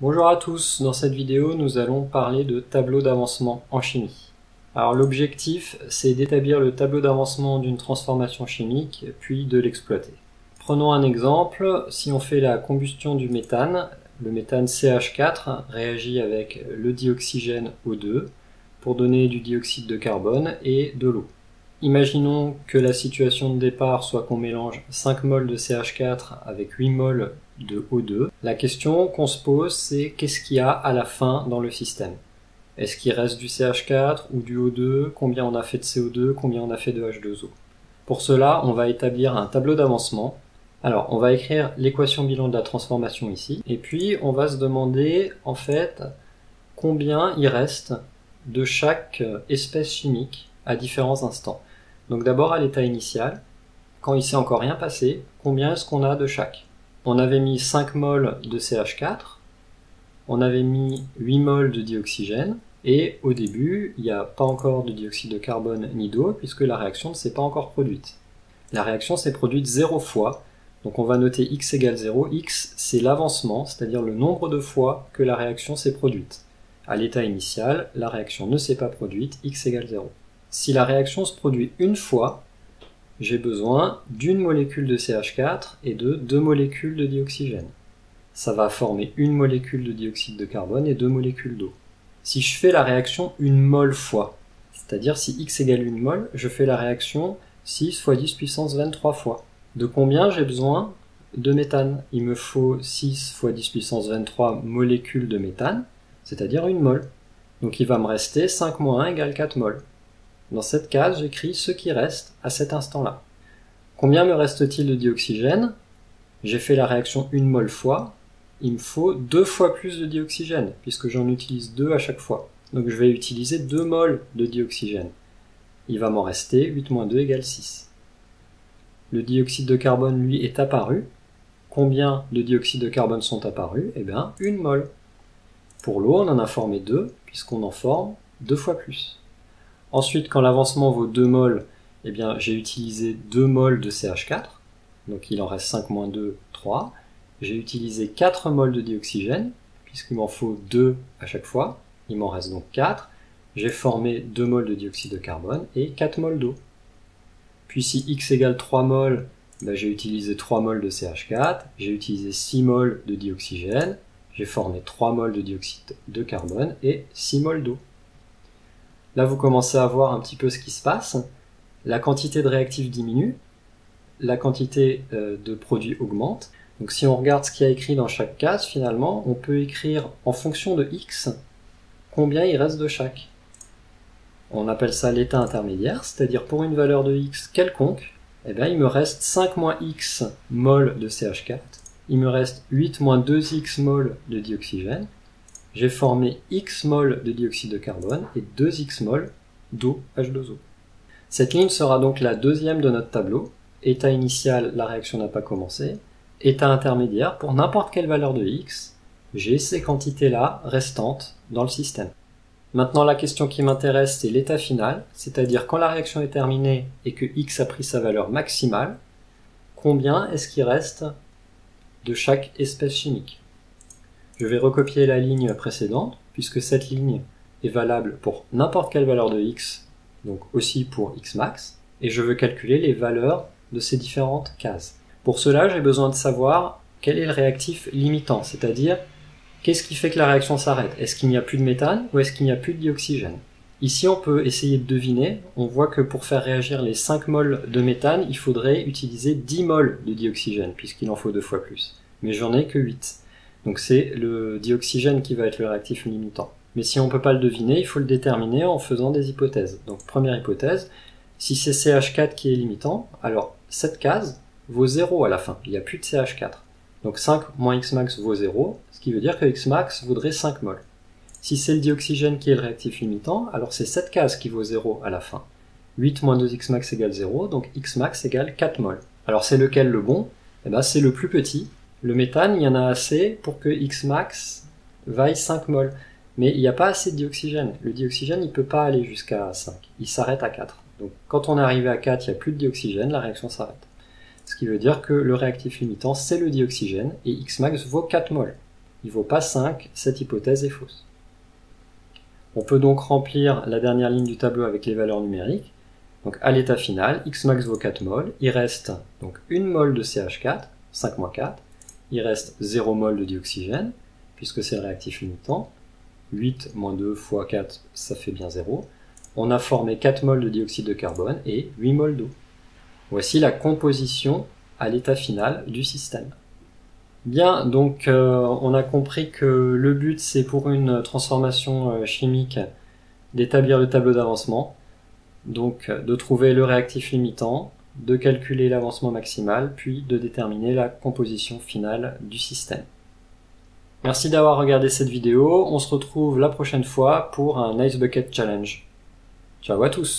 Bonjour à tous, dans cette vidéo nous allons parler de tableau d'avancement en chimie. Alors l'objectif c'est d'établir le tableau d'avancement d'une transformation chimique puis de l'exploiter. Prenons un exemple, si on fait la combustion du méthane, le méthane CH4 réagit avec le dioxygène O2 pour donner du dioxyde de carbone et de l'eau. Imaginons que la situation de départ soit qu'on mélange 5 mols de CH4 avec 8 mols de O2. La question qu'on se pose, c'est qu'est-ce qu'il y a à la fin dans le système? Est-ce qu'il reste du CH4 ou du O2? Combien on a fait de CO2? Combien on a fait de H2O? Pour cela, on va établir un tableau d'avancement. Alors, on va écrire l'équation bilan de la transformation ici, et puis on va se demander, en fait, combien il reste de chaque espèce chimique à différents instants. Donc d'abord à l'état initial, quand il ne s'est encore rien passé, combien est-ce qu'on a de chaque? On avait mis 5 mols de CH4, on avait mis 8 mols de dioxygène, et au début, il n'y a pas encore de dioxyde de carbone ni d'eau, puisque la réaction ne s'est pas encore produite. La réaction s'est produite 0 fois, donc on va noter x égale 0. X, c'est l'avancement, c'est-à-dire le nombre de fois que la réaction s'est produite. À l'état initial, la réaction ne s'est pas produite, x égale 0. Si la réaction se produit une fois, j'ai besoin d'une molécule de CH4 et de 2 molécules de dioxygène. Ça va former une molécule de dioxyde de carbone et 2 molécules d'eau. Si je fais la réaction une mol fois, c'est-à-dire si x égale 1 mol, je fais la réaction 6 fois 10 puissance 23 fois. De combien j'ai besoin de méthane? Il me faut 6 fois 10 puissance 23 molécules de méthane, c'est-à-dire 1 mol. Donc il va me rester 5 moins 1 égale 4 mol. Dans cette case, j'écris ce qui reste à cet instant-là. Combien me reste-t-il de dioxygène? J'ai fait la réaction 1 mol fois. Il me faut 2 fois plus de dioxygène, puisque j'en utilise 2 à chaque fois. Donc je vais utiliser 2 mols de dioxygène. Il va m'en rester 8 moins 2 égale 6. Le dioxyde de carbone, lui, est apparu. Combien de dioxyde de carbone sont apparus? Eh bien, 1 mol. Pour l'eau, on en a formé 2, puisqu'on en forme 2 fois plus. Ensuite, quand l'avancement vaut 2 mols, eh bien, j'ai utilisé 2 mols de CH4, donc il en reste 5 moins 2, 3. J'ai utilisé 4 mols de dioxygène, puisqu'il m'en faut 2 à chaque fois, il m'en reste donc 4. J'ai formé 2 mols de dioxyde de carbone et 4 mols d'eau. Puis si x égale 3 mols, ben, j'ai utilisé 3 mols de CH4, j'ai utilisé 6 mols de dioxygène, j'ai formé 3 mols de dioxyde de carbone et 6 mols d'eau. Là, vous commencez à voir un petit peu ce qui se passe. La quantité de réactifs diminue, la quantité de produits augmente. Donc si on regarde ce qu'il y a écrit dans chaque case, finalement, on peut écrire en fonction de x combien il reste de chaque. On appelle ça l'état intermédiaire, c'est-à-dire pour une valeur de x quelconque, eh bien, il me reste 5 moins x mol de CH4, il me reste 8 moins 2x mol de dioxygène, j'ai formé x mol de dioxyde de carbone et 2x mol d'eau H2O. Cette ligne sera donc la deuxième de notre tableau. État initial, la réaction n'a pas commencé. État intermédiaire, pour n'importe quelle valeur de x, j'ai ces quantités-là restantes dans le système. Maintenant, la question qui m'intéresse, c'est l'état final, c'est-à-dire quand la réaction est terminée et que x a pris sa valeur maximale, combien est-ce qu'il reste de chaque espèce chimique? Je vais recopier la ligne précédente, puisque cette ligne est valable pour n'importe quelle valeur de x, donc aussi pour x max, et je veux calculer les valeurs de ces différentes cases. Pour cela, j'ai besoin de savoir quel est le réactif limitant, c'est-à-dire qu'est-ce qui fait que la réaction s'arrête? Est-ce qu'il n'y a plus de méthane ou est-ce qu'il n'y a plus de dioxygène? Ici, on peut essayer de deviner. On voit que pour faire réagir les 5 mols de méthane, il faudrait utiliser 10 mols de dioxygène, puisqu'il en faut 2 fois plus. Mais j'en ai que 8. Donc c'est le dioxygène qui va être le réactif limitant. Mais si on ne peut pas le deviner, il faut le déterminer en faisant des hypothèses. Donc première hypothèse, si c'est CH4 qui est limitant, alors cette case vaut 0 à la fin, il n'y a plus de CH4. Donc 5 moins x max vaut 0, ce qui veut dire que x max vaudrait 5 mols. Si c'est le dioxygène qui est le réactif limitant, alors c'est cette case qui vaut 0 à la fin. 8 moins 2x max égale 0, donc x max égale 4 mols. Alors c'est lequel le bon? Eh ben, c'est le plus petit. Le méthane, il y en a assez pour que x max vaille 5 mols. Mais il n'y a pas assez de dioxygène. Le dioxygène, il ne peut pas aller jusqu'à 5. Il s'arrête à 4. Donc quand on est arrivé à 4, il n'y a plus de dioxygène, la réaction s'arrête. Ce qui veut dire que le réactif limitant, c'est le dioxygène, et x max vaut 4 mols. il vaut pas 5, cette hypothèse est fausse. On peut donc remplir la dernière ligne du tableau avec les valeurs numériques. Donc à l'état final, Xmax vaut 4 mol, il reste donc 1 mol de CH4, 5 moins 4, il reste 0 mol de dioxygène, puisque c'est le réactif limitant, 8 moins 2 fois 4, ça fait bien 0. On a formé 4 mol de dioxyde de carbone et 8 mol d'eau. Voici la composition à l'état final du système. Bien, donc on a compris que le but c'est pour une transformation chimique d'établir le tableau d'avancement, donc de trouver le réactif limitant, de calculer l'avancement maximal, puis de déterminer la composition finale du système. Merci d'avoir regardé cette vidéo, on se retrouve la prochaine fois pour un Ice Bucket Challenge. Ciao à tous!